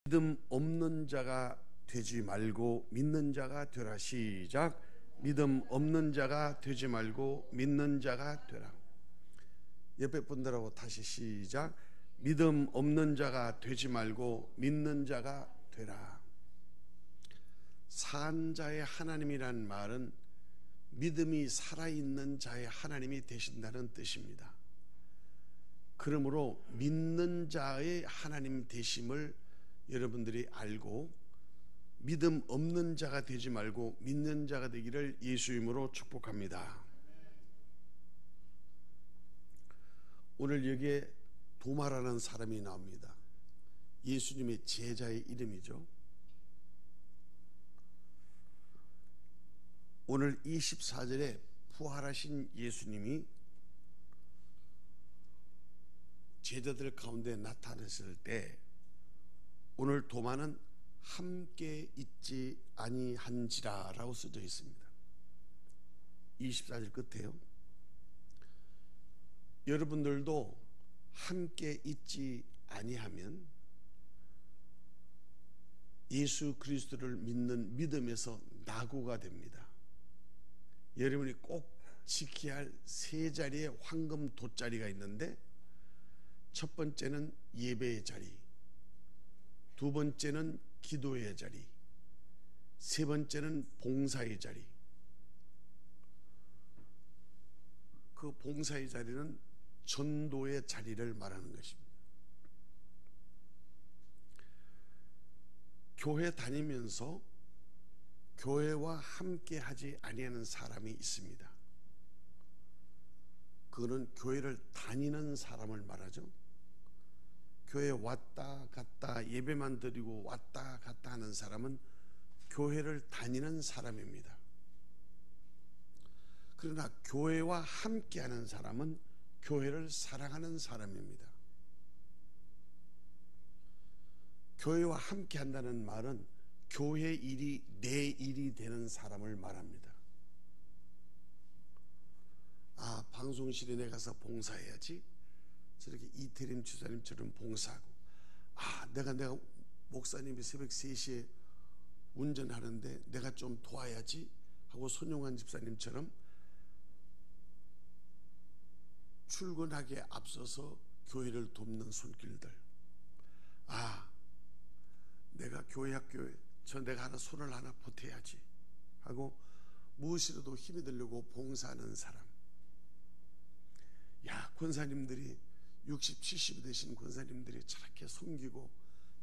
믿음 없는 자가 되지 말고 믿는 자가 되라. 시작. 믿음 없는 자가 되지 말고 믿는 자가 되라. 옆에 분들하고 다시 시작. 믿음 없는 자가 되지 말고 믿는 자가 되라. 산 자의 하나님이란 말은 믿음이 살아있는 자의 하나님이 되신다는 뜻입니다. 그러므로 믿는 자의 하나님 되심을 여러분들이 알고 믿음 없는 자가 되지 말고 믿는 자가 되기를 예수 이름으로 축복합니다. 오늘 여기에 도마라는 사람이 나옵니다. 예수님의 제자의 이름이죠. 오늘 24절에 부활하신 예수님이 제자들 가운데 나타났을 때 오늘 도마는 함께 있지 아니한지라 라고 써져 있습니다. 24절 끝에요. 여러분들도 함께 있지 아니하면 예수 그리스도를 믿는 믿음에서 낙오가 됩니다. 여러분이 꼭 지켜야 할 세 자리의 황금 돗자리가 있는데, 첫 번째는 예배의 자리, 두 번째는 기도의 자리, 세 번째는 봉사의 자리. 그 봉사의 자리는 전도의 자리를 말하는 것입니다. 교회 다니면서 교회와 함께 하지 아니하는 사람이 있습니다. 그거는 교회를 다니는 사람을 말하죠. 교회에 왔다 갔다 예배만 드리고 왔다 갔다 하는 사람은 교회를 다니는 사람입니다. 그러나 교회와 함께하는 사람은 교회를 사랑하는 사람입니다. 교회와 함께한다는 말은 교회 일이 내 일이 되는 사람을 말합니다. 아, 방송실에 내가 가서 봉사해야지. 저렇게 이태림 주사님처럼 봉사하고, 아, 내가 목사님이 새벽 3시에 운전하는데 내가 좀 도와야지 하고 손용환 집사님처럼 출근하기에 앞서서 교회를 돕는 손길들. 아, 내가 교회 학교에 내가 하나 손을 하나 보태야지 하고 무엇이라도 힘이 들려고 봉사하는 사람. 야, 권사님들이 60, 70이 되신 권사님들이 저렇게 섬기고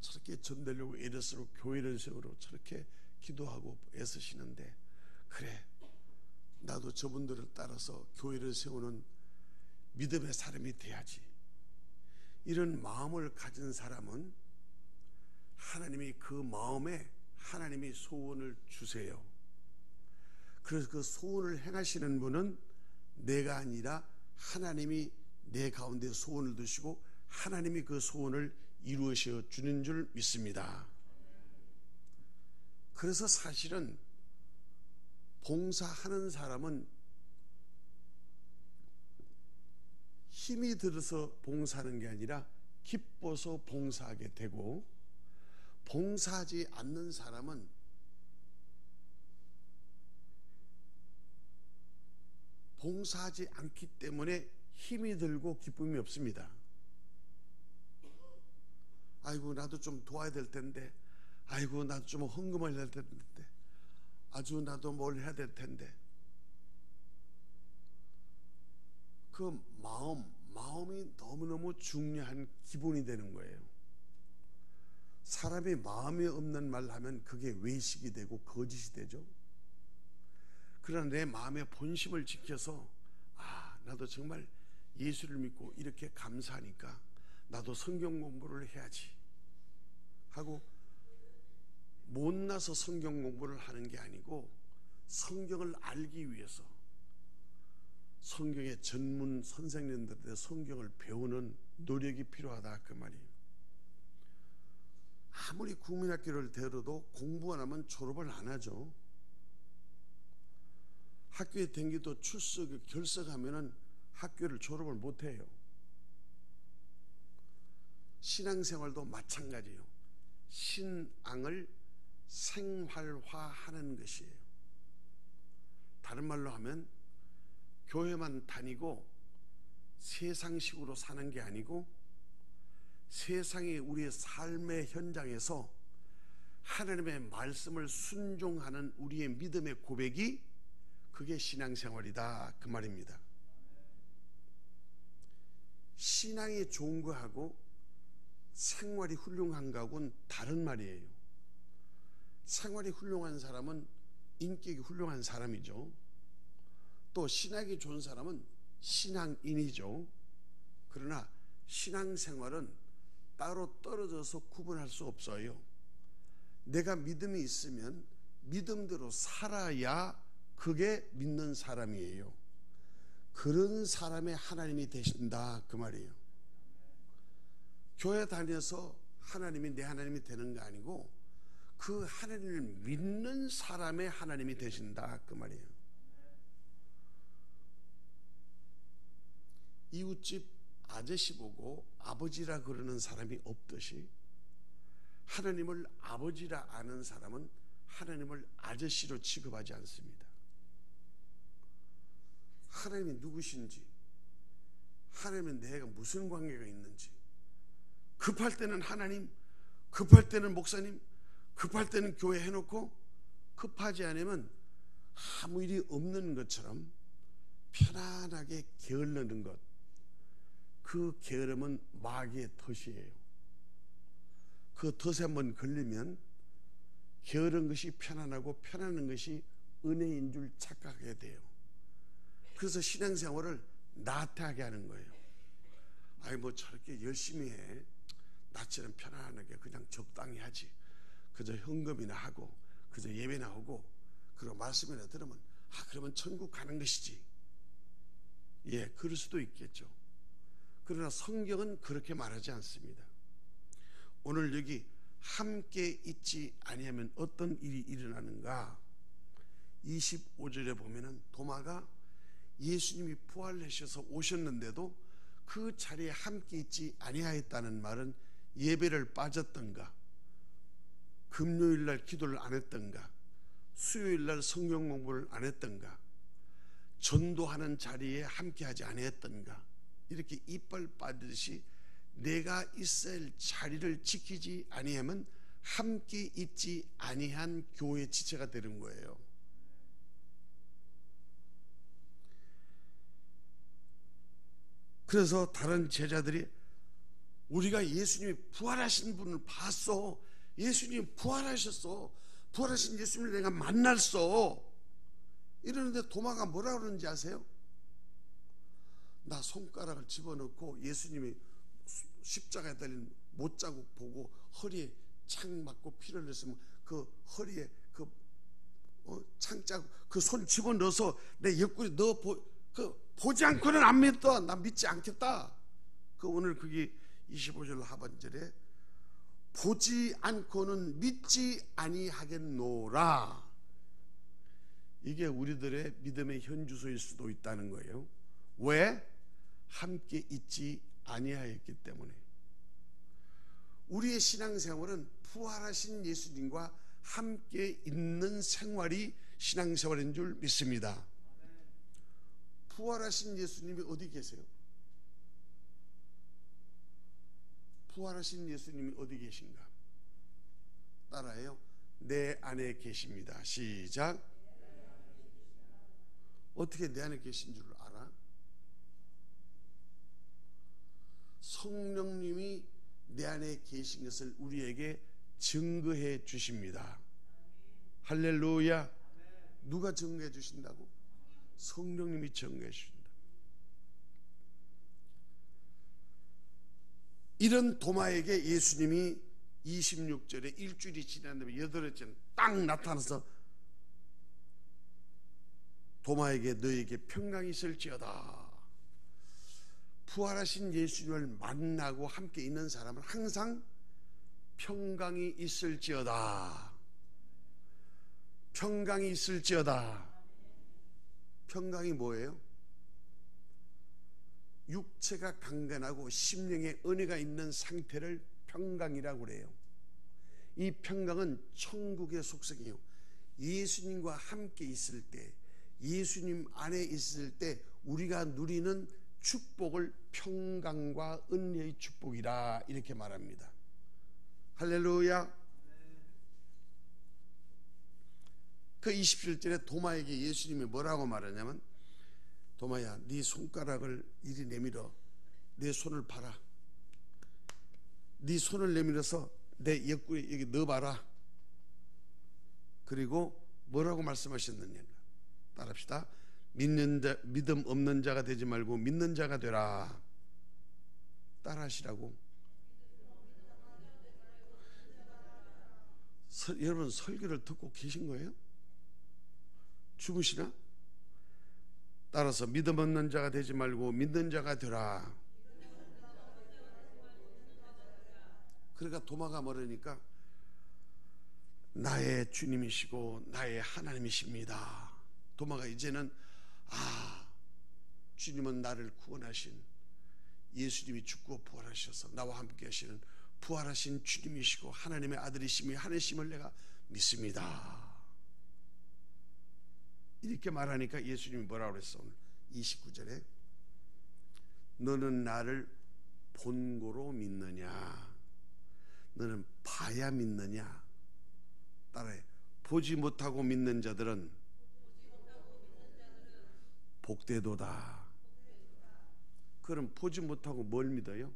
저렇게 전되려고 애를쓰고 교회를 세우러 저렇게 기도하고 애쓰시는데, 그래, 나도 저분들을 따라서 교회를 세우는 믿음의 사람이 돼야지. 이런 마음을 가진 사람은 하나님이 그 마음에 하나님이 소원을 주세요. 그래서 그 소원을 행하시는 분은 내가 아니라 하나님이 내 가운데 소원을 두시고 하나님이 그 소원을 이루어져 주는 줄 믿습니다. 그래서 사실은 봉사하는 사람은 힘이 들어서 봉사하는 게 아니라 기뻐서 봉사하게 되고, 봉사하지 않는 사람은 봉사하지 않기 때문에 힘이 들고 기쁨이 없습니다. 아이고, 나도 좀 도와야 될 텐데, 아이고, 나도 좀 헌금을 해야 될 텐데, 아주 나도 뭘 해야 될 텐데. 그 마음이 너무너무 중요한 기본이 되는 거예요. 사람이 마음이 없는 말을 하면 그게 외식이 되고 거짓이 되죠. 그러나 내 마음의 본심을 지켜서, 아, 나도 정말 예수를 믿고 이렇게 감사하니까 나도 성경 공부를 해야지 하고 못나서 성경 공부를 하는 게 아니고 성경을 알기 위해서 성경의 전문 선생님들한테 성경을 배우는 노력이 필요하다, 그 말이에요. 아무리 국민학교를 다녀도 공부 안 하면 졸업을 안 하죠. 학교에 다니도 결석하면은 학교를 졸업을 못 해요. 신앙생활도 마찬가지예요. 신앙을 생활화하는 것이에요. 다른 말로 하면 교회만 다니고 세상식으로 사는 게 아니고 세상의 우리의 삶의 현장에서 하나님의 말씀을 순종하는 우리의 믿음의 고백이 그게 신앙생활이다 그 말입니다. 신앙이 좋은 거하고 생활이 훌륭한 거하고는 다른 말이에요. 생활이 훌륭한 사람은 인격이 훌륭한 사람이죠. 또 신학이 좋은 사람은 신앙인이죠. 그러나 신앙생활은 따로 떨어져서 구분할 수 없어요. 내가 믿음이 있으면 믿음대로 살아야 그게 믿는 사람이에요. 그런 사람의 하나님이 되신다 그 말이에요. 교회 다녀서 하나님이 내 하나님이 되는 거 아니고 그 하나님을 믿는 사람의 하나님이 되신다 그 말이에요. 이웃집 아저씨 보고 아버지라 그러는 사람이 없듯이 하나님을 아버지라 아는 사람은 하나님을 아저씨로 취급하지 않습니다. 하나님이 누구신지, 하나님은 내가 무슨 관계가 있는지, 급할 때는 하나님, 급할 때는 목사님, 급할 때는 교회 해놓고 급하지 않으면 아무 일이 없는 것처럼 편안하게 게을르는 것, 그 게으름은 마귀의 덫이에요. 그 덫에 한번 걸리면 게으른 것이 편안하고 편안한 것이 은혜인 줄 착각하게 돼요. 그래서 신앙생활을 나태하게 하는 거예요. 아이 뭐 저렇게 열심히 해, 나처럼 편안하게 그냥 적당히 하지, 그저 헌금이나 하고 그저 예배나 하고 그리고 말씀이나 들으면 그러면 천국 가는 것이지. 예, 그럴 수도 있겠죠. 그러나 성경은 그렇게 말하지 않습니다. 오늘 여기 함께 있지 아니하면 어떤 일이 일어나는가? 25절에 보면은 도마가 예수님이 부활하셔서 오셨는데도 그 자리에 함께 있지 아니하였다는 말은 예배를 빠졌던가, 금요일날 기도를 안 했던가, 수요일날 성경 공부를 안 했던가, 전도하는 자리에 함께하지 아니했던가, 이렇게 이빨 빠듯이 내가 있어야 할 자리를 지키지 아니하면 함께 있지 아니한 교회 지체가 되는 거예요. 그래서 다른 제자들이 우리가 예수님이 부활하신 분을 봤어, 예수님 부활하셨어, 부활하신 예수님을 내가 만났어 이러는데 도마가 뭐라 그러는지 아세요? 나 손가락을 집어넣고 예수님이 십자가에 달린 못자국 보고 허리에 창 맞고 피를 흘렸으면 그 허리에 그 창자국 그 손 집어넣어서 내 옆구리 넣어 보지 않고는 안 믿어. 나 믿지 않겠다. 그 오늘 그게 25절 하반절에 보지 않고는 믿지 아니하겠노라. 이게 우리들의 믿음의 현주소일 수도 있다는 거예요. 왜? 함께 있지 아니하였기 때문에. 우리의 신앙생활은 부활하신 예수님과 함께 있는 생활이 신앙생활인 줄 믿습니다. 부활하신 예수님이 어디 계세요? 부활하신 예수님이 어디 계신가? 따라해요. 내 안에 계십니다. 시작. 어떻게 내 안에 계신 줄 알아? 성령님이 내 안에 계신 것을 우리에게 증거해 주십니다. 할렐루야. 누가 증거해 주신다고? 성령님이 증거해 주신다. 이런 도마에게 예수님이 26절에 일주일이 지난 다음에 여덟째는 딱 나타나서 도마에게 너에게 평강이 있을지어다. 부활하신 예수님을 만나고 함께 있는 사람은 항상 평강이 있을지어다. 평강이 있을지어다. 평강이 뭐예요? 육체가 강건하고 심령에 은혜가 있는 상태를 평강이라고 그래요. 이 평강은 천국의 속성이에요. 예수님과 함께 있을 때, 예수님 안에 있을 때 우리가 누리는 축복을 평강과 은혜의 축복이라 이렇게 말합니다. 할렐루야. 그 27절에 도마에게 예수님이 뭐라고 말하냐면, 도마야, 네 손가락을 이리 내밀어 내 손을 봐라. 네 손을 내밀어서 내 옆구리에 여기 넣어봐라. 그리고 뭐라고 말씀하셨느냐, 따라합시다. 믿음 없는 자가 되지 말고 믿는 자가 되라. 따라하시라고. 여러분 설교를 듣고 계신 거예요? 주무시나? 따라서 믿음 없는 자가 되지 말고 믿는 자가 되라. 그러니까 도마가 뭐라니까, 나의 주님이시고 나의 하나님이십니다. 도마가 이제는 주님은 나를 구원하신, 예수님이 죽고 부활하셔서 나와 함께 하시는 부활하신 주님이시고 하나님의 아들이심이 하나님을 내가 믿습니다. 이렇게 말하니까 예수님이 뭐라고 그랬어? 오늘 29절에 너는 나를 본고로 믿느냐, 너는 봐야 믿느냐. 따라해. 보지 못하고 믿는 자들은 복되도다. 그럼 보지 못하고 뭘 믿어요?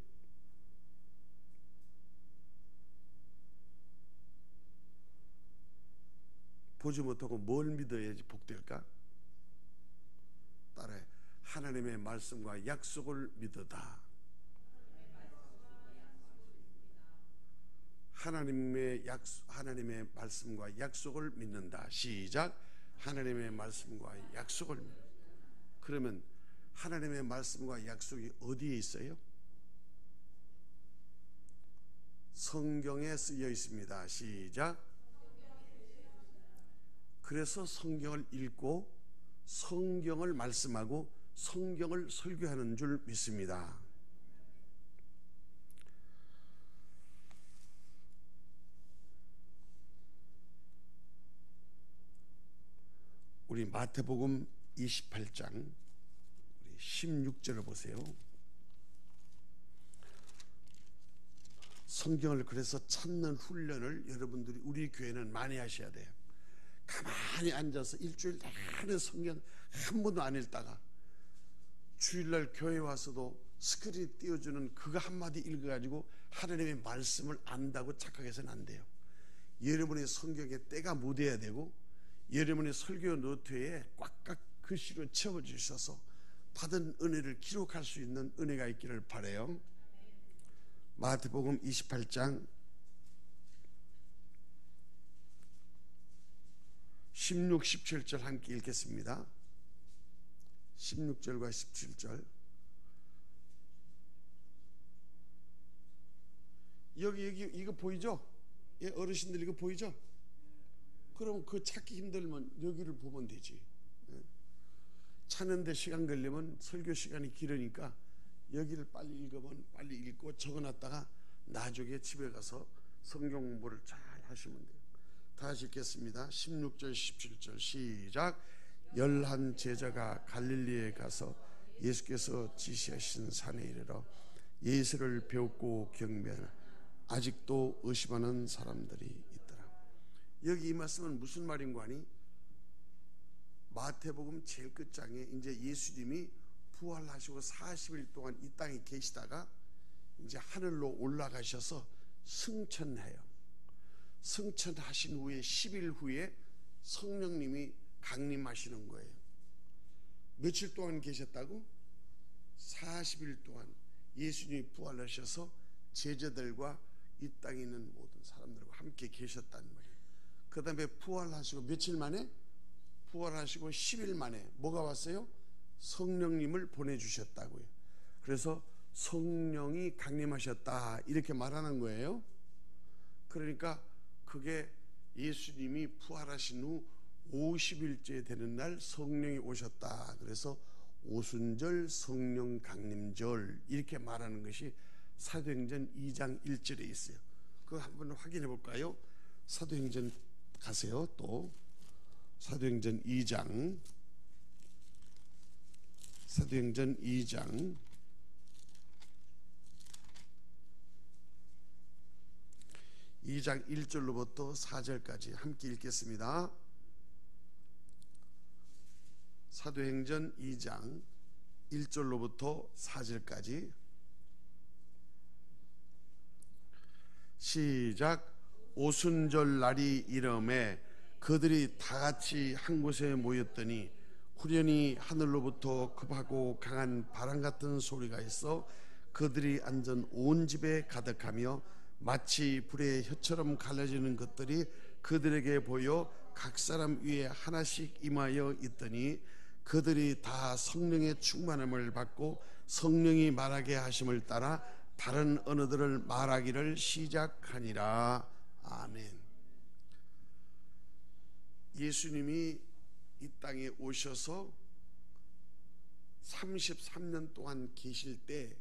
보지 못하고 뭘 믿어야지 복될까? 따라해. 하나님의 말씀과 약속을 믿어다. 하나님의 말씀과 약속을 믿는다. 시작. 하나님의 말씀과 약속을 믿는다. 그러면 하나님의 말씀과 약속이 어디에 있어요? 성경에 쓰여 있습니다. 시작. 그래서 성경을 읽고 성경을 말씀하고 성경을 설교하는 줄 믿습니다. 우리 마태복음 28장 우리 16절을 보세요. 성경을 그래서 찾는 훈련을 여러분들이 우리 교회는 많이 하셔야 돼요. 가만히 앉아서 일주일 내내 성경 한 번도 안 읽다가 주일날 교회 와서도 스크린 띄워주는 그거 한마디 읽어가지고 하나님의 말씀을 안다고 착각해서는 안 돼요. 여러분의 성경에 때가 묻어야 되고 여러분의 설교 노트에 꽉꽉 글씨로 채워주셔서 받은 은혜를 기록할 수 있는 은혜가 있기를 바라요. 마태복음 28장 16, 17절 함께 읽겠습니다. 16절과 17절. 여기 이거 보이죠? 예, 어르신들 이거 보이죠? 그럼 그 찾기 힘들면 여기를 보면 되지. 예. 찾는데 시간 걸리면 설교 시간이 길으니까 여기를 빨리 읽으면 빨리 읽고 적어놨다가 나중에 집에 가서 성경 공부를 잘 하시면 돼요. 다시 읽겠습니다. 16절 17절 시작. 11 제자가 갈릴리에 가서 예수께서 지시하신 산에 이르러 예수를 배웠고 경배하나 아직도 의심하는 사람들이 있더라. 여기 이 말씀은 무슨 말인 거 아니? 마태복음 제일 끝장에 이제 예수님이 부활하시고 40일 동안 이 땅에 계시다가 이제 하늘로 올라가셔서 승천해요. 승천하신 후에 10일 후에 성령님이 강림하시는 거예요. 며칠 동안 계셨다고? 40일 동안 예수님이 부활하셔서 제자들과 이 땅에 있는 모든 사람들과 함께 계셨단 말이에요. 그 다음에 부활하시고 며칠 만에? 부활하시고 10일 만에 뭐가 왔어요? 성령님을 보내주셨다고요. 그래서 성령이 강림하셨다 이렇게 말하는 거예요. 그러니까 그게 예수님이 부활하신 후 50일째 되는 날 성령이 오셨다. 그래서 오순절 성령 강림절 이렇게 말하는 것이 사도행전 2장 1절에 있어요. 그거 한번 확인해 볼까요? 사도행전 가세요. 또 사도행전 2장 2장 1절로부터 4절까지 함께 읽겠습니다. 사도행전 2장 1절로부터 4절까지 시작. 오순절 날이 이름에 그들이 다 같이 한 곳에 모였더니 후련히 하늘로부터 급하고 강한 바람 같은 소리가 있어 그들이 앉은 온 집에 가득하며 마치 불의 혀처럼 갈라지는 것들이 그들에게 보여 각 사람 위에 하나씩 임하여 있더니 그들이 다 성령의 충만함을 받고 성령이 말하게 하심을 따라 다른 언어들을 말하기를 시작하니라. 아멘. 예수님이 이 땅에 오셔서 33년 동안 계실 때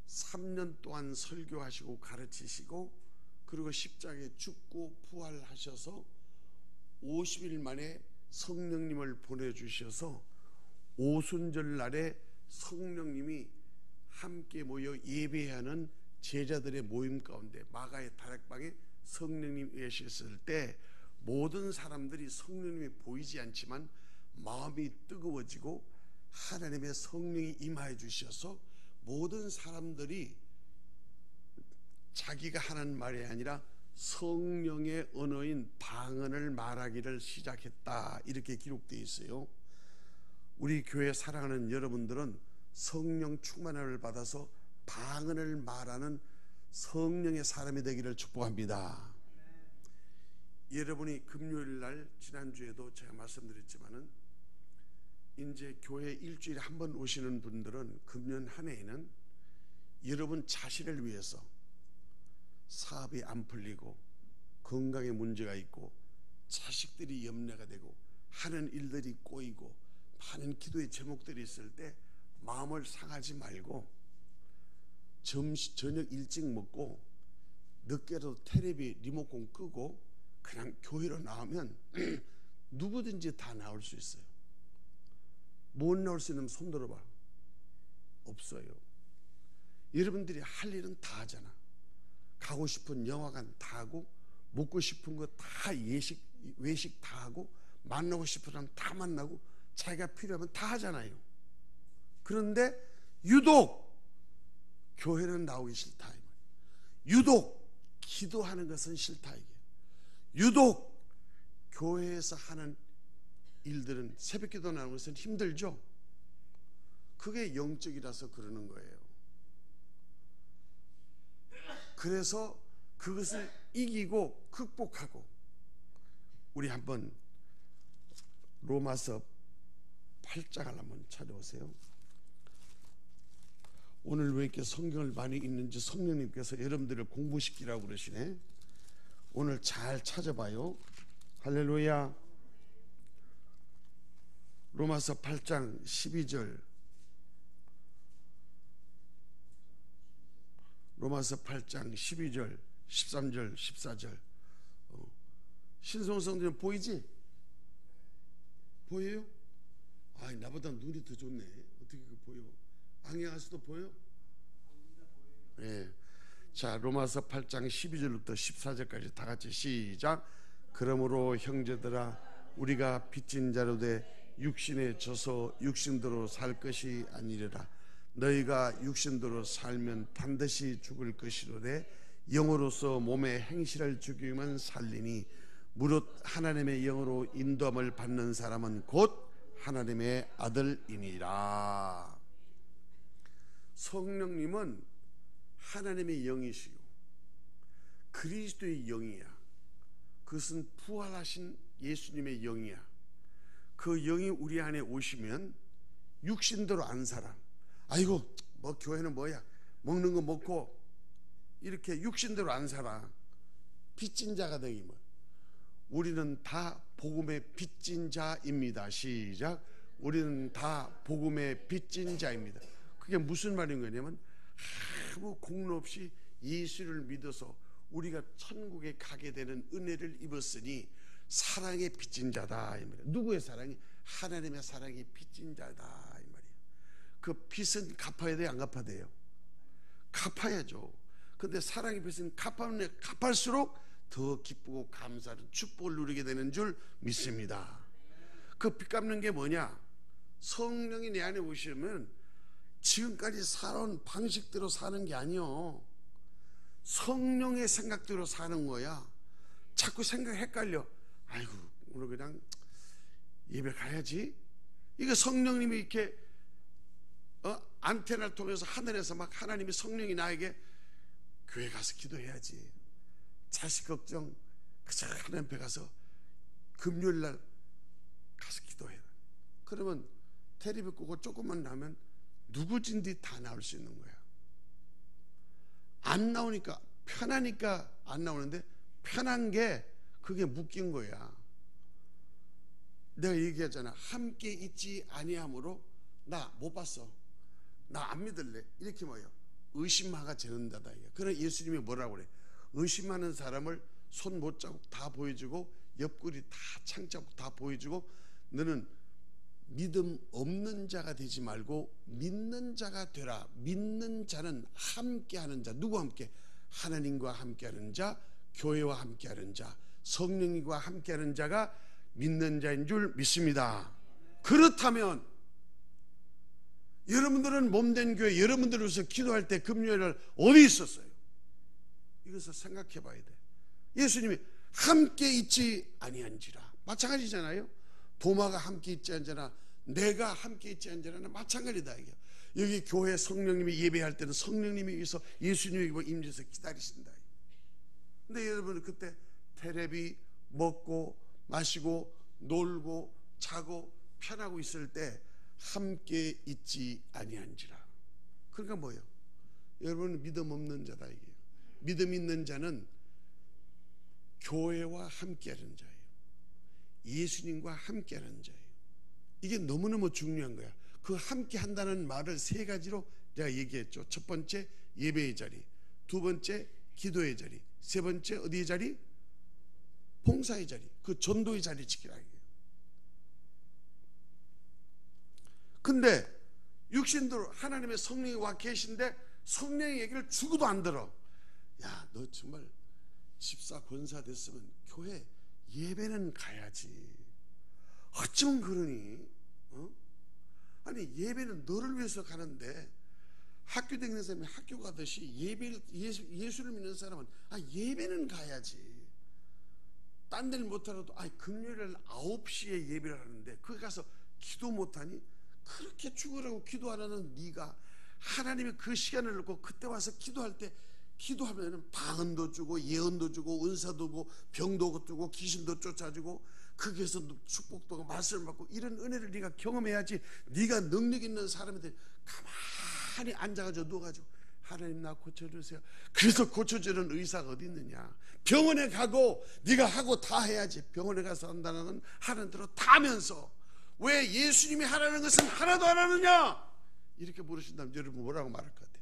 3년 동안 설교하시고 가르치시고 그리고 십자가에 죽고 부활하셔서 50일 만에 성령님을 보내주셔서 오순절 날에 성령님이 함께 모여 예배하는 제자들의 모임 가운데 마가의 다락방에 성령님이 계셨을 때 모든 사람들이 성령님이 보이지 않지만 마음이 뜨거워지고 하나님의 성령이 임하여 주셔서 모든 사람들이 자기가 하는 말이 아니라 성령의 언어인 방언을 말하기를 시작했다. 이렇게 기록되어 있어요. 우리 교회 사랑하는 여러분들은 성령 충만함을 받아서 방언을 말하는 성령의 사람이 되기를 축복합니다. 여러분이 금요일 날 지난주에도 제가 말씀드렸지만은 이제 교회 일주일에 한 번 오시는 분들은 금년 한 해에는 여러분 자신을 위해서 사업이 안 풀리고 건강에 문제가 있고 자식들이 염려가 되고 하는 일들이 꼬이고 많은 기도의 제목들이 있을 때 마음을 상하지 말고 저녁 일찍 먹고 늦게라도 텔레비 리모컨 끄고 그냥 교회로 나오면 누구든지 다 나올 수 있어요. 못 나올 수 있는 손 들어봐. 없어요. 여러분들이 할 일은 다 하잖아. 가고 싶은 영화관 다 하고 먹고 싶은 거 다 외식 다 하고 만나고 싶은 사람 다 만나고 자기가 필요하면 다 하잖아요. 그런데 유독 교회는 나오기 싫다. 유독 기도하는 것은 싫다. 이게 유독 교회에서 하는 일들은 새벽 기도 나오는 것은 힘들죠. 그게 영적이라서 그러는 거예요. 그래서 그것을 이기고 극복하고 우리 한번 로마서 8장을 한번 찾아오세요. 오늘 왜 이렇게 성경을 많이 읽는지 성령님께서 여러분들을 공부시키라고 그러시네. 오늘 잘 찾아봐요. 할렐루야. 로마서 8장 12절, 로마서 8장 12절 13절 14절 신성성들은 보이지? 보여요? 아, 나보다 눈이 더 좋네. 어떻게 보여? 안경하수도 보여? 네. 자, 로마서 8장 12절부터 14절까지 다 같이 시작. 그러므로 형제들아 우리가 빚진 자로 돼 육신에 져서 육신대로 살 것이 아니라 너희가 육신대로 살면 반드시 죽을 것이로되 영으로서 몸의 행실을 죽이면 살리니 무릇 하나님의 영으로 인도함을 받는 사람은 곧 하나님의 아들이니라. 성령님은 하나님의 영이시요 그리스도의 영이야. 그것은 부활하신 예수님의 영이야. 그 영이 우리 안에 오시면 육신대로 안 살아. 아이고 뭐 교회는 뭐야, 먹는 거 먹고 이렇게 육신대로 안 살아. 빚진 자가 되기 뭐. 우리는 다 복음의 빚진 자입니다. 시작. 우리는 다 복음의 빚진 자입니다. 그게 무슨 말인 거냐면 아무 공로 없이 예수를 믿어서 우리가 천국에 가게 되는 은혜를 입었으니 사랑에 빚진 자다 이 말이에요. 누구의 사랑이? 하나님의 사랑이 빚진 자다 이 말이에요. 그 빚은 갚아야 돼요, 안 갚아야 돼요? 갚아야죠. 근데 사랑의 빚은 갚으면 갚을수록 더 기쁘고 감사하는 축복을 누리게 되는 줄 믿습니다. 그 빚 갚는 게 뭐냐? 성령이 내 안에 오시면 지금까지 살아온 방식대로 사는 게 아니요, 성령의 생각대로 사는 거야. 자꾸 생각 헷갈려. 아이고 오늘 그냥 예배 가야지. 이거 성령님이 이렇게 안테나를 통해서 하늘에서 막 하나님이 성령이 나에게 교회 가서 기도해야지, 자식 걱정 그저 하나님 앞에 가서 금요일날 가서 기도해라. 그러면 테레비 끄고 조금만 나면 누구든지 다 나올 수 있는 거야. 안 나오니까 편하니까 안 나오는데, 편한 게 그게 묶인 거야. 내가 얘기하잖아. 함께 있지 아니함으로 나 못 봤어, 나 안 믿을래, 이렇게 뭐예요? 의심하가 되는다다. 그래 예수님이 뭐라고 그래? 의심하는 사람을 손 못 잡고 다 보여주고 옆구리 다 창 잡고 다 보여주고 너는 믿음 없는 자가 되지 말고 믿는 자가 되라. 믿는 자는 함께하는 자. 누구와 함께? 하나님과 함께하는 자, 교회와 함께하는 자, 성령님과 함께하는 자가 믿는 자인 줄 믿습니다. 그렇다면 여러분들은 몸된 교회, 여러분들을 위해서 기도할 때 금요일날 어디 있었어요? 이것을 생각해 봐야 돼. 예수님이 함께 있지 아니한지라. 마찬가지잖아요. 도마가 함께 있지 않잖아, 내가 함께 있지 않잖아, 마찬가지다 이게. 여기 교회 성령님이 예배할 때는 성령님이 여기서 예수님이 임재해서 기다리신다. 근데 여러분 그때 테레비 먹고 마시고 놀고 자고 편하고 있을 때 함께 있지 아니한지라. 그러니까 뭐예요? 여러분은 믿음 없는 자다 이게. 믿음 있는 자는 교회와 함께하는 자예요. 예수님과 함께하는 자예요. 이게 너무너무 중요한 거야. 그 함께 한다는 말을 세 가지로 제가 얘기했죠. 첫 번째 예배의 자리, 두 번째 기도의 자리, 세 번째 어디의 자리? 봉사의 자리, 그 전도의 자리 지키라 이게요. 근데 육신대로 하나님의 성령이 와 계신데 성령의 얘기를 죽어도 안 들어. 야, 너 정말 집사 권사 됐으면 교회 예배는 가야지. 어쩌면 그러니? 아니 예배는 너를 위해서 가는데, 학교 다니는 사람이 학교 가듯이 예수를 믿는 사람은 예배는 가야지. 딴 데는 못하라도 금요일 9시에 예배를 하는데 거기 가서 기도 못하니? 그렇게 죽으라고 기도 안 하는 네가 하나님이 그 시간을 놓고 그때 와서 기도할 때, 기도하면 방언도 주고 예언도 주고 은사도 주고 병도 주고 귀신도 쫓아주고 거기에서 축복도 하고 말씀을 받고 이런 은혜를 네가 경험해야지. 네가 능력 있는 사람인데 가만히 앉아가지고 누워가지고 하나님 나 고쳐주세요. 그래서 고쳐주는 의사가 어디 있느냐? 병원에 가고 네가 하고 다 해야지. 병원에 가서 한다는 하는 대로 다 하면서 왜 예수님이 하라는 것은 하나도 안 하느냐? 이렇게 물으신다면 여러분 뭐라고 말할 것 같아요?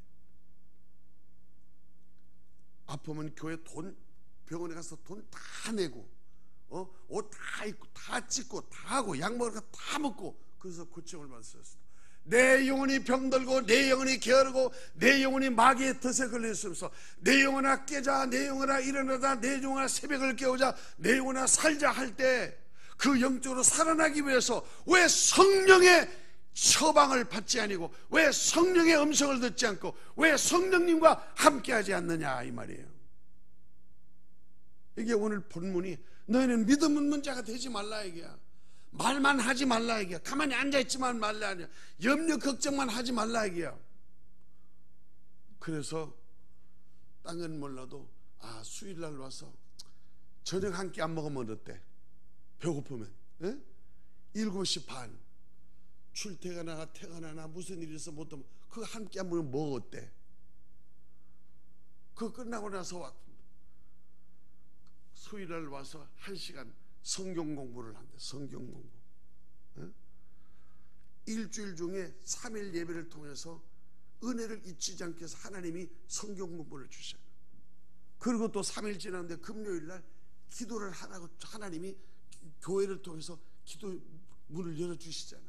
아프면 교회 돈, 병원에 가서 돈 다 내고 옷 다 입고 다 찢고 다 하고 약 먹을 거 다 먹고 그래서 고침을 받았어요. 내 영혼이 병들고 내 영혼이 게으르고 내 영혼이 마귀의 덫에 걸렸으면서 내 영혼아 깨자, 내 영혼아 일어나자, 내 영혼아 새벽을 깨우자, 내 영혼아 살자 할 때 그 영적으로 살아나기 위해서 왜 성령의 처방을 받지 아니고 왜 성령의 음성을 듣지 않고 왜 성령님과 함께하지 않느냐 이 말이에요. 이게 오늘 본문이 너희는 믿음 없는 자가 되지 말라 이게야. 말만 하지 말라 이게야. 가만히 앉아있지만 말라 이게야. 염려 걱정만 하지 말라 이게야. 그래서 딴 건 몰라도 수요일날 와서 저녁 한 끼 안 먹으면 어때? 배고프면 7시 반 출퇴근하나 퇴근하나 무슨 일이 있어 못 오면 그거 한 끼 안 먹으면 뭐 어때? 그거 끝나고 나서 수요일날 와서 1시간 성경 공부를 한대. 성경 공부. 일주일 중에 3일 예배를 통해서 은혜를 잊지 않게 해서 하나님이 성경 공부를 주셔요. 그리고 또 3일 지났는데 금요일 날 기도를 하라고 하나님이 교회를 통해서 기도 문을 열어주시잖아.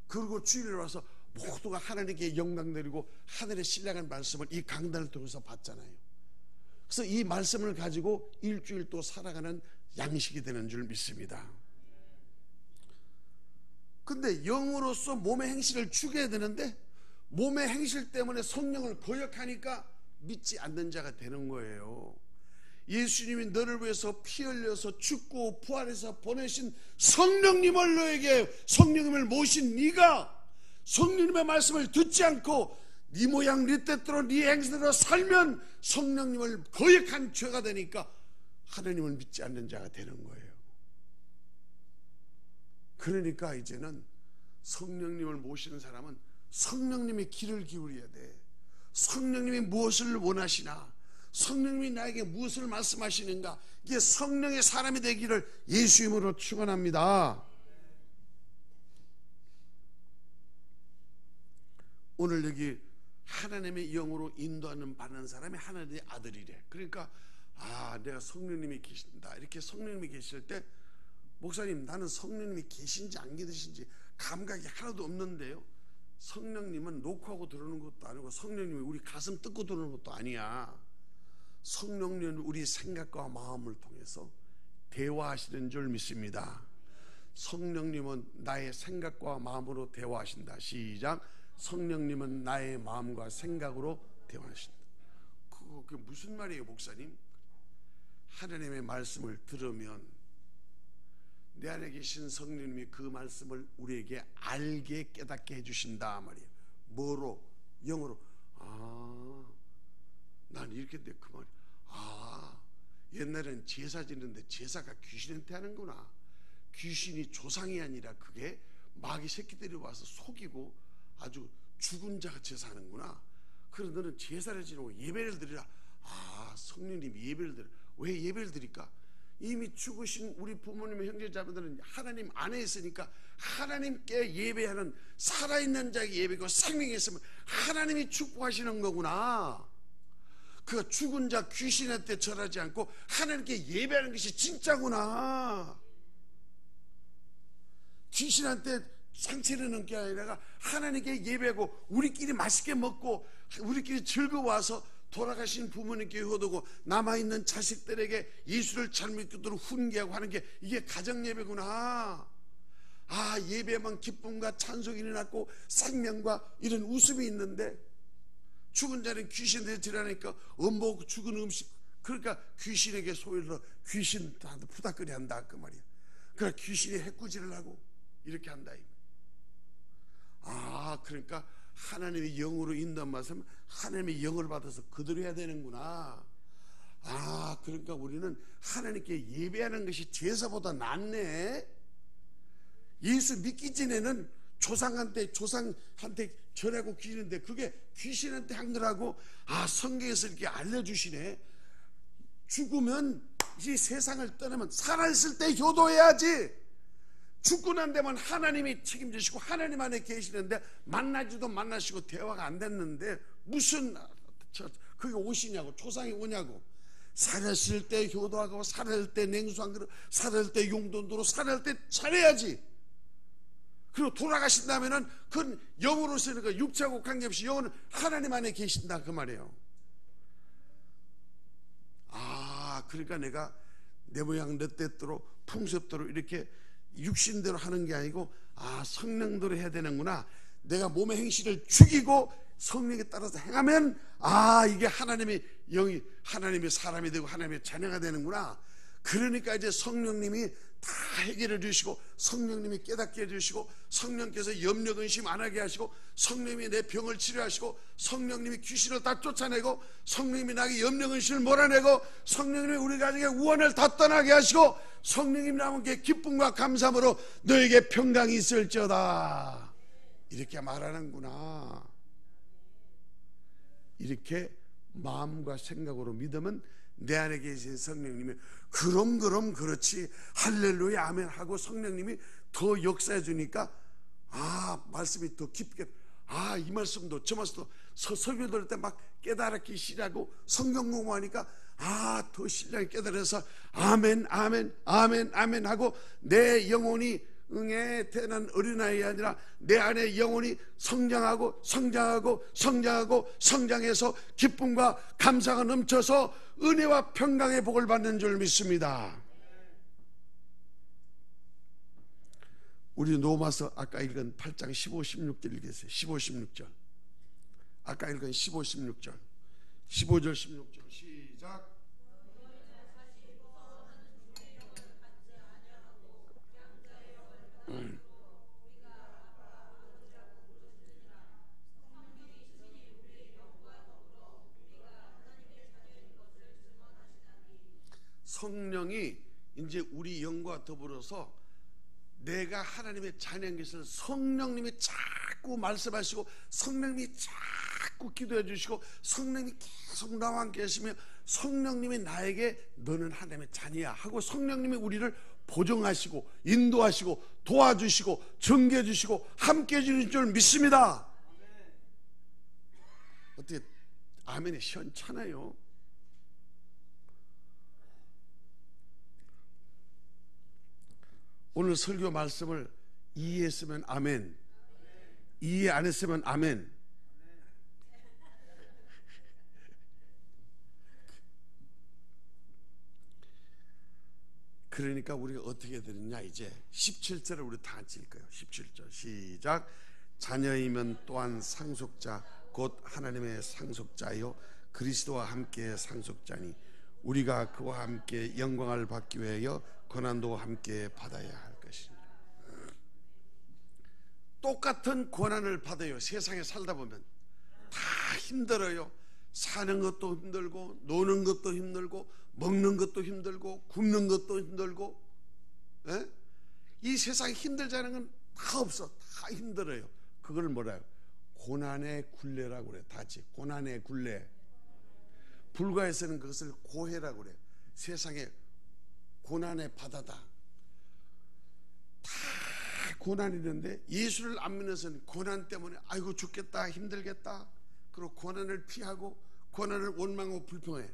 그리고 주일에 와서 모두가 하나님께 영광 드리고 하늘에 신령한 말씀을 이 강단을 통해서 받잖아요. 그래서 이 말씀을 가지고 일주일 또 살아가는 양식이 되는 줄 믿습니다. 근데 영으로서 몸의 행실을 죽여야 되는데 몸의 행실 때문에 성령을 거역하니까 믿지 않는 자가 되는 거예요. 예수님이 너를 위해서 피 흘려서 죽고 부활해서 보내신 성령님을 너에게 성령님을 모신 네가 성령님의 말씀을 듣지 않고 네 모양 네 뜻대로 네 행실대로 살면 성령님을 거역한 죄가 되니까 하나님을 믿지 않는 자가 되는 거예요. 그러니까 이제는 성령님을 모시는 사람은 성령님의 귀를 기울여야 돼. 성령님이 무엇을 원하시나, 성령님이 나에게 무엇을 말씀하시는가, 이게 성령의 사람이 되기를 예수 이름으로 축원합니다. 오늘 여기 하나님의 영으로 인도하는 받는 사람이 하나님의 아들이래. 그러니까 내가 성령님이 계신다, 이렇게 성령님이 계실 때 목사님 나는 성령님이 계신지 안 계신지 감각이 하나도 없는데요. 성령님은 녹화하고 들어오는 것도 아니고 성령님이 우리 가슴 뜯고 들어오는 것도 아니야. 성령님은 우리 생각과 마음을 통해서 대화하시는 줄 믿습니다. 성령님은 나의 생각과 마음으로 대화하신다. 시작. 성령님은 나의 마음과 생각으로 대화하신다. 그게 무슨 말이에요 목사님? 하나님의 말씀을 들으면 내 안에 계신 성령님이 그 말씀을 우리에게 알게 깨닫게 해주신다 말이에요. 뭐로? 영어로. 난 이렇게 돼. 그 말이. 옛날엔 제사 지는데 제사가 귀신한테 하는구나. 귀신이 조상이 아니라 그게 마귀 새끼들이 와서 속이고 아주 죽은 자가 제사하는구나. 그래서 너는 제사를 지내고 예배를 드리라. 성령님이 예배를 드려. 왜 예배를 드릴까? 이미 죽으신 우리 부모님의 형제자매들은 하나님 안에 있으니까 하나님께 예배하는 살아있는 자에게 예배고 생명이 있으면 하나님이 축복하시는 거구나. 그 죽은 자 귀신한테 절하지 않고 하나님께 예배하는 것이 진짜구나. 귀신한테 상처를 넣는 게 아니라 하나님께 예배하고 우리끼리 맛있게 먹고 우리끼리 즐거워서 돌아가신 부모님께 효도고 남아있는 자식들에게 예수를 잘 믿도록 훈계하고 하는 게 이게 가정예배구나. 예배만 기쁨과 찬송이 일어났고 생명과 이런 웃음이 있는데 죽은 자는 귀신한테 지라니까 엄보고 죽은 음식, 그러니까 귀신에게 소리를 귀신한테 푸닥거리 한다 그 말이야. 그러니까 귀신이 해꾸지를 하고 이렇게 한다. 그러니까 하나님의 영으로 인도한 말씀, 하나님의 영을 받아서 그대로 해야 되는구나. 그러니까 우리는 하나님께 예배하는 것이 제사보다 낫네. 예수 믿기 전에는 조상한테 절하고 귀신인데 그게 귀신한테 한 거라고 성경에서 이렇게 알려주시네. 죽으면 이 세상을 떠나면 살아있을 때 효도해야지. 죽고 난 데만 하나님이 책임지시고 하나님 안에 계시는데 만나지도 만나시고 대화가 안 됐는데 무슨 그게 오시냐고, 조상이 오냐고. 살았을 때 효도하고 살았을 때 냉수한 그릇, 살았을 때 용돈으로 살았을 때 잘해야지. 그리고 돌아가신다면은 그건 영으로서는 그 육체하고 관계없이 영은 하나님 안에 계신다 그 말이에요. 그러니까 내가 내 모양 내 뜻대로 풍습대로 이렇게 육신대로 하는 게 아니고 성령대로 해야 되는구나. 내가 몸의 행실을 죽이고 성령에 따라서 행하면 이게 하나님의 영이 하나님의 사람이 되고 하나님의 자녀가 되는구나. 그러니까 이제 성령님이 다 해결해 주시고 성령님이 깨닫게 해주시고 성령께서 염려 근심 안 하게 하시고 성령님이 내 병을 치료하시고 성령님이 귀신을 다 쫓아내고 성령님이 나에게 염려 근심을 몰아내고 성령님이 우리 가정의 우환을 다 떠나게 하시고 성령님 나에게 기쁨과 감사함으로 너에게 평강이 있을지어다 이렇게 말하는구나. 이렇게 마음과 생각으로 믿으면 내 안에 계신 성령님이 그럼 그렇지 할렐루야 아멘 하고 성령님이 더 역사해 주니까 말씀이 더 깊게 이 말씀도 저 말씀도 설교 들을 때 막 깨달기 시작하고 성경 공부하니까 더 신령히 깨달아서 아멘 아멘 아멘 아멘 하고 내 영혼이 응에 태어난 어린아이가 아니라 내 안에 영혼이 성장하고 성장하고 성장하고 성장해서 기쁨과 감사가 넘쳐서 은혜와 평강의 복을 받는 줄 믿습니다. 우리 로마서 아까 읽은 8장 15, 16절 읽으세요. 15, 16절. 아까 읽은 15, 16절. 15절, 16절 시작. 성령이 이제 우리 영과 더불어서 내가 하나님의 자녀인 것을 성령님이 자꾸 말씀하시고 성령님이 자꾸 기도해 주시고 성령님이 계속 나와 함께 하시며 성령님이 나에게 너는 하나님의 자녀야 하고 성령님이 우리를 보정하시고 인도하시고 도와주시고 증개해 주시고 함께 해주는 줄 믿습니다. 어떻게 아멘이 시원찮아요? 오늘 설교 말씀을 이해했으면 아멘, 이해 안 했으면 아멘. 그러니까 우리가 어떻게 되느냐, 이제 17절을 우리 다 같이 읽어요. 17절 시작. 자녀이면 또한 상속자 곧 하나님의 상속자요 그리스도와 함께 상속자니 우리가 그와 함께 영광을 받기 위하여 고난도 함께 받아야 할 것이니. 똑같은 고난을 받아요. 세상에 살다 보면 다 힘들어요. 사는 것도 힘들고 노는 것도 힘들고 먹는 것도 힘들고 굶는 것도 힘들고, 에? 이 세상에 힘들지 않은 건 다 없어. 다 힘들어요. 그걸 뭐라요? 고난의 굴레라고 그래. 다 같이 고난의 굴레. 불가에서는 그것을 고해라고 그래요. 세상에 고난의 바다다. 다 고난이 있는데 예수를 안 믿어서는 고난 때문에 아이고 죽겠다 힘들겠다 그리고 고난을 피하고 고난을 원망하고 불평해.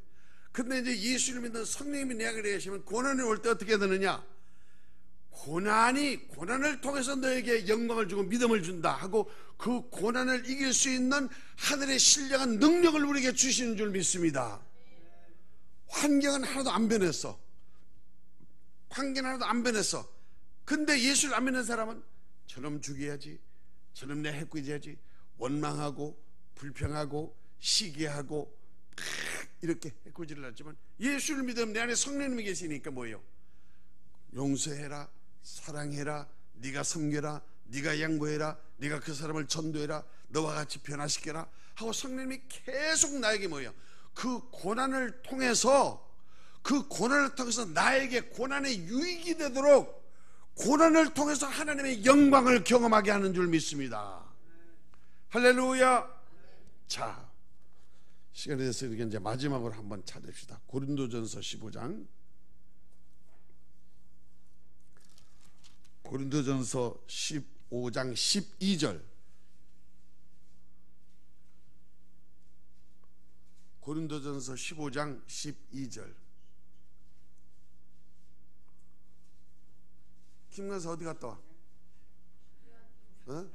근데 이제 예수를 믿는 성령님이 내 안에 계시면 고난이 올 때 어떻게 되느냐, 고난을 통해서 너에게 영광을 주고 믿음을 준다 하고 그 고난을 이길 수 있는 하늘의 신령한 능력을 우리에게 주시는 줄 믿습니다. 환경은 하나도 안 변했어. 환경 하나도 안 변했어. 근데 예수를 안 믿는 사람은 저놈 죽여야지, 저놈 내 해코지야지, 원망하고 불평하고 시기하고 이렇게 해코지를 하지만 예수를 믿으면 내 안에 성령님이 계시니까 뭐예요? 용서해라, 사랑해라, 네가 섬겨라, 네가 양보해라, 네가 그 사람을 전도해라, 너와 같이 변화시켜라 하고 성령님이 계속 나에게 뭐예요? 그 고난을 통해서 나에게 고난의 유익이 되도록 고난을 통해서 하나님의 영광을 경험하게 하는 줄 믿습니다. 할렐루야. 자, 시간이 됐으니까 이제 마지막으로 한번 찾읍시다. 고린도전서 15장. 고린도전서 15장 12절. 고린도전서 15장 12절. 김관사 어디 갔다 와? 어?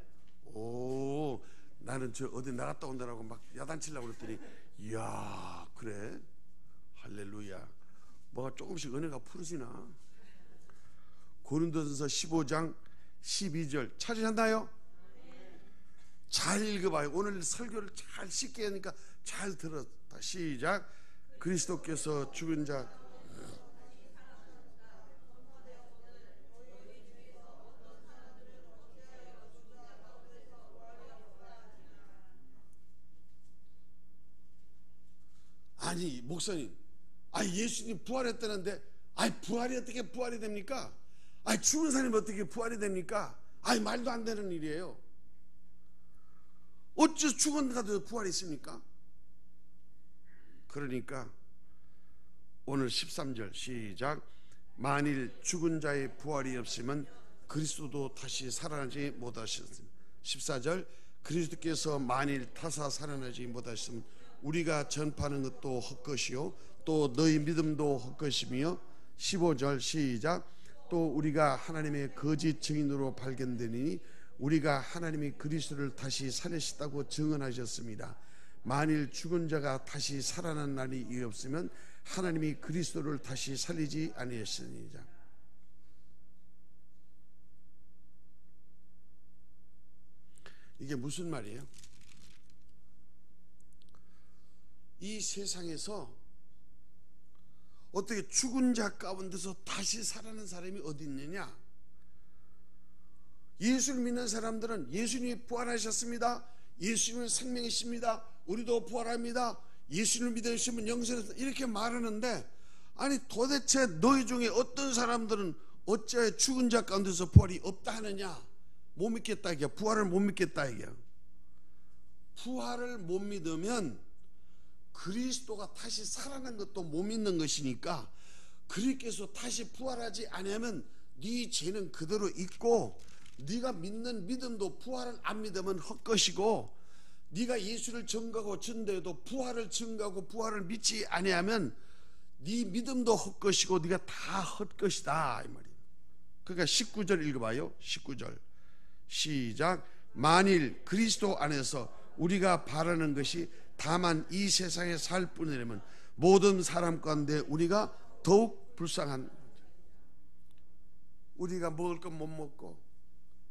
오, 나는 저 어디 나갔다 온다라고 막 야단치려고 그랬더니 이야, 그래? 할렐루야. 뭐가 조금씩 은혜가 풀어지나? 고린도전서 15장 12절 찾으셨나요? 잘 읽어봐요. 오늘 설교를 잘 쉽게 하니까 잘 들었다. 시작. 그리스도께서 죽은 자 아니 목사님, 예수님 부활했다는데 부활이 어떻게 부활이 됩니까? 죽은 사람이 어떻게 부활이 됩니까? 말도 안 되는 일이에요. 어째 죽은 자도 부활이 있습니까? 그러니까 오늘 13절 시작. 만일 죽은 자의 부활이 없으면 그리스도도 다시 살아나지 못하셨습니다. 14절. 그리스도께서 만일 타사 살아나지 못하셨으면 우리가 전파하는 것도 헛것이요 또 너희 믿음도 헛것이며 15절 시작. 또 우리가 하나님의 거짓 증인으로 발견되니 우리가 하나님이 그리스도를 다시 살리셨다고 증언하셨습니다. 만일 죽은 자가 다시 살아난 날이 없으면 하나님이 그리스도를 다시 살리지 아니하시니라. 이게 무슨 말이에요? 이 세상에서 어떻게 죽은 자 가운데서 다시 살아난 사람이 어디 있느냐? 예수를 믿는 사람들은 예수님이 부활하셨습니다. 예수님은 생명이십니다. 우리도 부활합니다. 예수님을 믿으시면 영생을 이렇게 말하는데, 아니 도대체 너희 중에 어떤 사람들은 어찌하여 죽은 자 가운데서 부활이 없다 하느냐? 못 믿겠다 이게. 부활을 못 믿겠다 이게. 부활을 못 믿으면 그리스도가 다시 살아난 것도 못 믿는 것이니까, 그리스도께서 다시 부활하지 않으면 네 죄는 그대로 있고, 네가 믿는 믿음도 부활을 안 믿으면 헛것이고, 네가 예수를 증거하고 전도해도 부활을 증거하고 부활을 믿지 아니하면 네 믿음도 헛것이고 네가 다 헛것이다 이 말이에요. 그러니까 19절 읽어봐요. 19절 시작. 만일 그리스도 안에서 우리가 바라는 것이 다만 이 세상에 살 뿐이라면 모든 사람 가운데 우리가 더욱 불쌍한, 우리가 먹을 것 못 먹고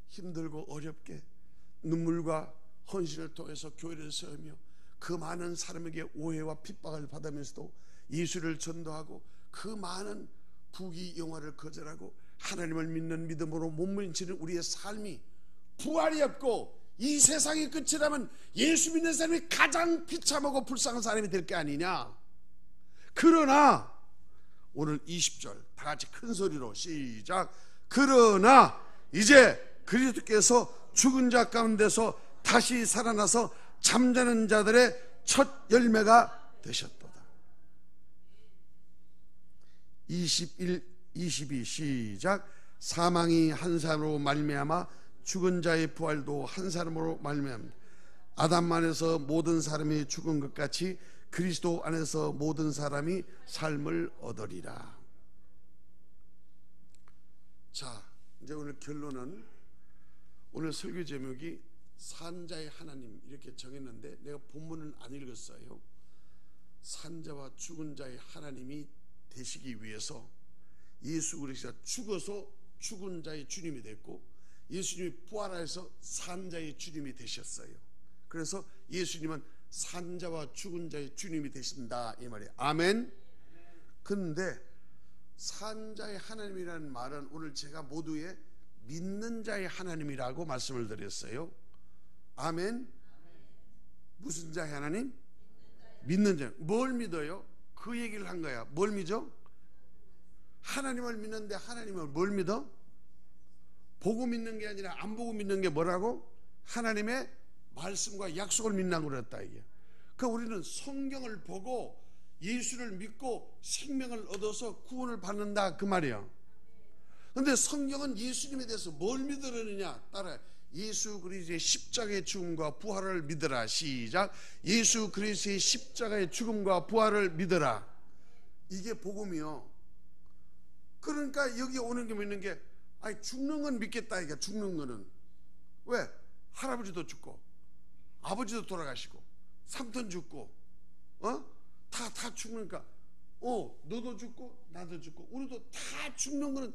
힘들고 어렵게 눈물과 헌신을 통해서 교회를 세우며 그 많은 사람에게 오해와 핍박을 받으면서도 예수를 전도하고 그 많은 부귀 영화를 거절하고 하나님을 믿는 믿음으로 몸부림치는 우리의 삶이 부활이 없고 이 세상이 끝이라면 예수 믿는 사람이 가장 비참하고 불쌍한 사람이 될 게 아니냐. 그러나 오늘 20절 다 같이 큰 소리로 시작. 그러나 이제 그리스도께서 죽은 자 가운데서 다시 살아나서 잠자는 자들의 첫 열매가 되셨도다. 21, 22 시작. 사망이 한 사람으로 말미암아 죽은 자의 부활도 한 사람으로 말미암습니다. 아담 안에서 모든 사람이 죽은 것 같이 그리스도 안에서 모든 사람이 삶을 얻으리라. 자, 이제 오늘 결론은, 오늘 설교 제목이 산자의 하나님 이렇게 정했는데 내가 본문은 안 읽었어요. 산자와 죽은 자의 하나님이 되시기 위해서 예수 그리스도가 죽어서 죽은 자의 주님이 됐고 예수님이 부활해서 산자의 주님이 되셨어요. 그래서 예수님은 산자와 죽은 자의 주님이 되신다 이 말이에요. 아멘. 그런데 산자의 하나님이라는 말은 오늘 제가 모두의 믿는 자의 하나님이라고 말씀을 드렸어요. 아멘. 무슨 자의 하나님? 믿는 자. 뭘 믿어요? 그 얘기를 한 거야. 뭘 믿어? 하나님을 믿는데 하나님을 뭘 믿어? 보고 믿는 게 아니라 안 보고 믿는 게 뭐라고? 하나님의 말씀과 약속을 믿는다고 그랬다 이게. 그러니까 우리는 성경을 보고 예수를 믿고 생명을 얻어서 구원을 받는다 그 말이야. 그런데 성경은 예수님에 대해서 뭘 믿으려느냐? 따라해. 예수 그리스도의 십자가의 죽음과 부활을 믿으라. 시작. 예수 그리스도의 십자가의 죽음과 부활을 믿으라. 이게 복음이요. 그러니까 여기 오는 게 믿는 게, 아니 죽는 건 믿겠다 이게. 죽는 거는 왜? 할아버지도 죽고 아버지도 돌아가시고 삼촌 죽고 다 죽으니까 너도 죽고 나도 죽고 우리도 다 죽는 거는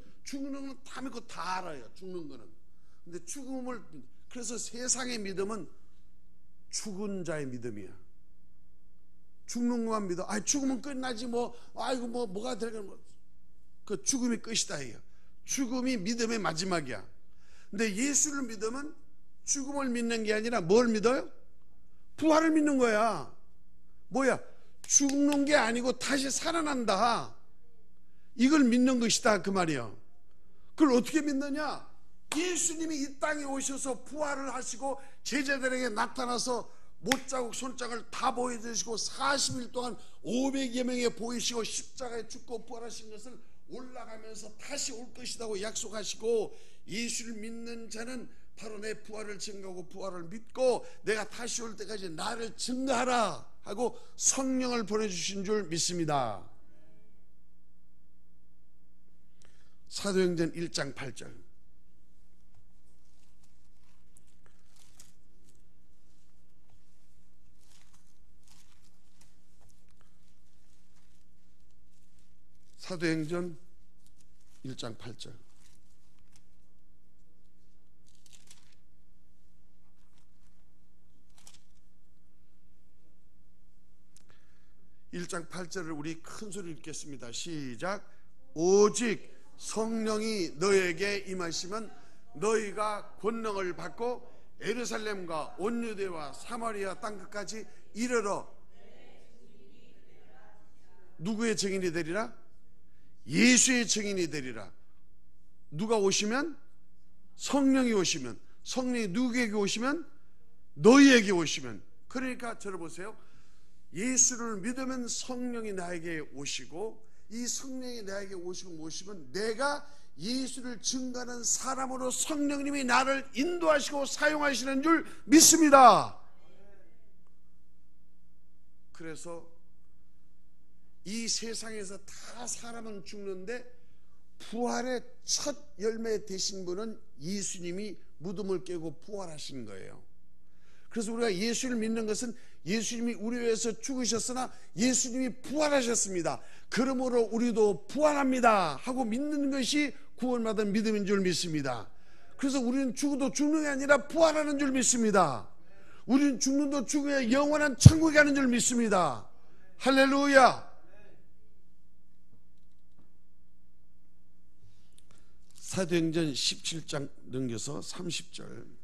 다 믿고 다 알아요. 죽는 거는. 근데 죽음을, 그래서 세상의 믿음은 죽은 자의 믿음이야. 죽는 것만 믿어. 아, 죽으면 끝나지 뭐. 아이고 뭐가 될까 뭐. 그 죽음이 끝이다 이게. 죽음이 믿음의 마지막이야. 근데 예수를 믿으면 죽음을 믿는 게 아니라 뭘 믿어요? 부활을 믿는 거야. 뭐야? 죽는 게 아니고 다시 살아난다. 이걸 믿는 것이다 그 말이야. 그걸 어떻게 믿느냐? 예수님이 이 땅에 오셔서 부활을 하시고 제자들에게 나타나서 못자국 손장을 다 보여주시고 40일 동안 500여 명에 보이시고 십자가에 죽고 부활하신 것을 올라가면서 다시 올 것이라고 약속하시고, 예수를 믿는 자는 바로 내 부활을 증거하고 부활을 믿고 내가 다시 올 때까지 나를 증거하라 하고 성령을 보내주신 줄 믿습니다. 사도행전 1장 8절. 사도행전 1장 8절. (1장 8절을) 우리 큰 소리로 읽겠습니다. 시작. 오직 성령이 너에게 임하시면 너희가 권능을 받고 예루살렘과 온 유대와 사마리아 땅끝까지 이르러. 누구의 증인이 되리라? 예수의 증인이 되리라. 누가 오시면? 성령이 오시면. 성령이 누구에게 오시면? 너희에게 오시면. 그러니까 저를 보세요. 예수를 믿으면 성령이 나에게 오시고, 이 성령이 나에게 오시면 내가 예수를 증거하는 사람으로 성령님이 나를 인도하시고 사용하시는 줄 믿습니다. 그래서 이 세상에서 다 사람은 죽는데 부활의 첫 열매 되신 분은 예수님이 무덤을 깨고 부활하신 거예요. 그래서 우리가 예수를 믿는 것은 예수님이 우리 위해서 죽으셨으나 예수님이 부활하셨습니다. 그러므로 우리도 부활합니다 하고 믿는 것이 구원받은 믿음인 줄 믿습니다. 그래서 우리는 죽어도 죽는 게 아니라 부활하는 줄 믿습니다. 우리는 죽는도 죽어야 영원한 천국에 가는 줄 믿습니다. 할렐루야. 사도행전 17장 넘겨서 30절.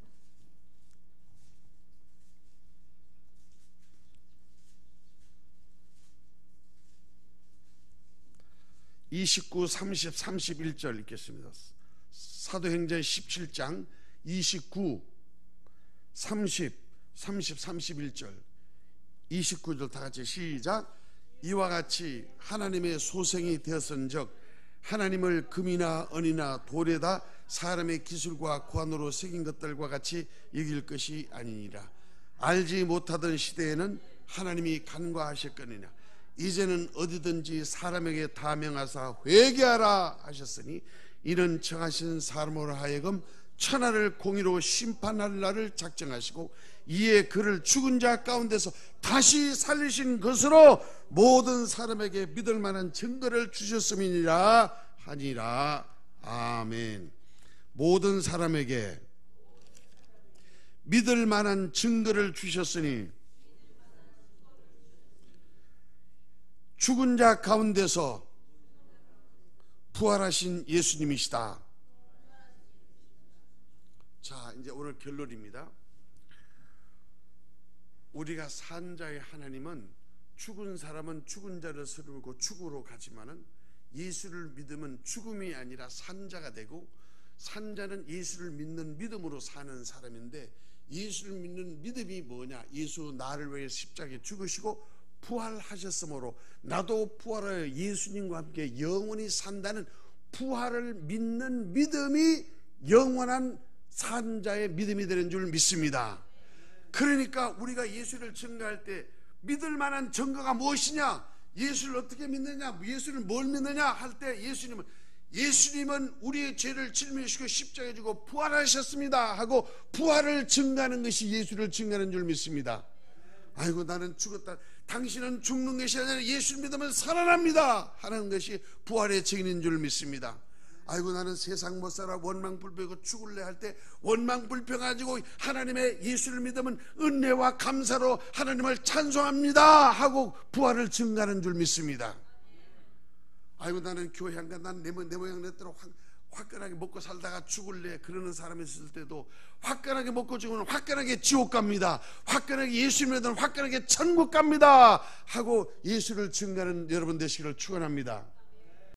29, 30, 31절 읽겠습니다. 사도행전 17장 29, 30, 31절 29절 다 같이 시작. 이와 같이 하나님의 소생이 되었은즉 하나님을 금이나 은이나 돌에다 사람의 기술과 고안으로 새긴 것들과 같이 여길 것이 아니니라. 알지 못하던 시대에는 하나님이 간과하셨거니와 이제는 어디든지 사람에게 다 명하사 회개하라 하셨으니 이는 정하신 사람으로 하여금 천하를 공의로 심판할 날을 작정하시고 이에 그를 죽은 자 가운데서 다시 살리신 것으로 모든 사람에게 믿을 만한 증거를 주셨음이니라 하니라. 아멘. 모든 사람에게 믿을 만한 증거를 주셨으니 죽은 자 가운데서 부활하신 예수님이시다. 자, 이제 오늘 결론입니다. 우리가 산 자의 하나님은 죽은 사람은 죽은 자를 세우고 죽으러 가지만은 예수를 믿으면 죽음이 아니라 산 자가 되고, 산 자는 예수를 믿는 믿음으로 사는 사람인데, 예수를 믿는 믿음이 뭐냐? 예수 나를 위해 십자가에 죽으시고 부활하셨으므로 나도 부활하여 예수님과 함께 영원히 산다는 부활을 믿는 믿음이 영원한 산 자의 믿음이 되는 줄 믿습니다. 그러니까 우리가 예수를 증거할 때 믿을 만한 증거가 무엇이냐? 예수를 어떻게 믿느냐? 예수를 뭘 믿느냐? 할 때 예수님은 우리의 죄를 짊어지시고 십자가에 지고 부활하셨습니다 하고 부활을 증거하는 것이 예수를 증거하는 줄 믿습니다. 아이고 나는 죽었다. 당신은 죽는 것이 아니라 예수를 믿으면 살아납니다 하는 것이 부활의 증인인 줄 믿습니다. 아이고 나는 세상 못 살아 원망불평하고 죽을래 할 때 원망불평 가지고 하나님의 예수를 믿으면 은혜와 감사로 하나님을 찬송합니다 하고 부활을 증거하는 줄 믿습니다. 아이고 나는 교회 안 가. 난 내 모양 내 대로 화끈하게 먹고 살다가 죽을래 그러는 사람이 있을 때도 화끈하게 먹고 죽으면 화끈하게 지옥 갑니다. 화끈하게 예수 믿으면 화끈하게 천국 갑니다 하고 예수를 증거하는 여러분 되시기를 축원합니다.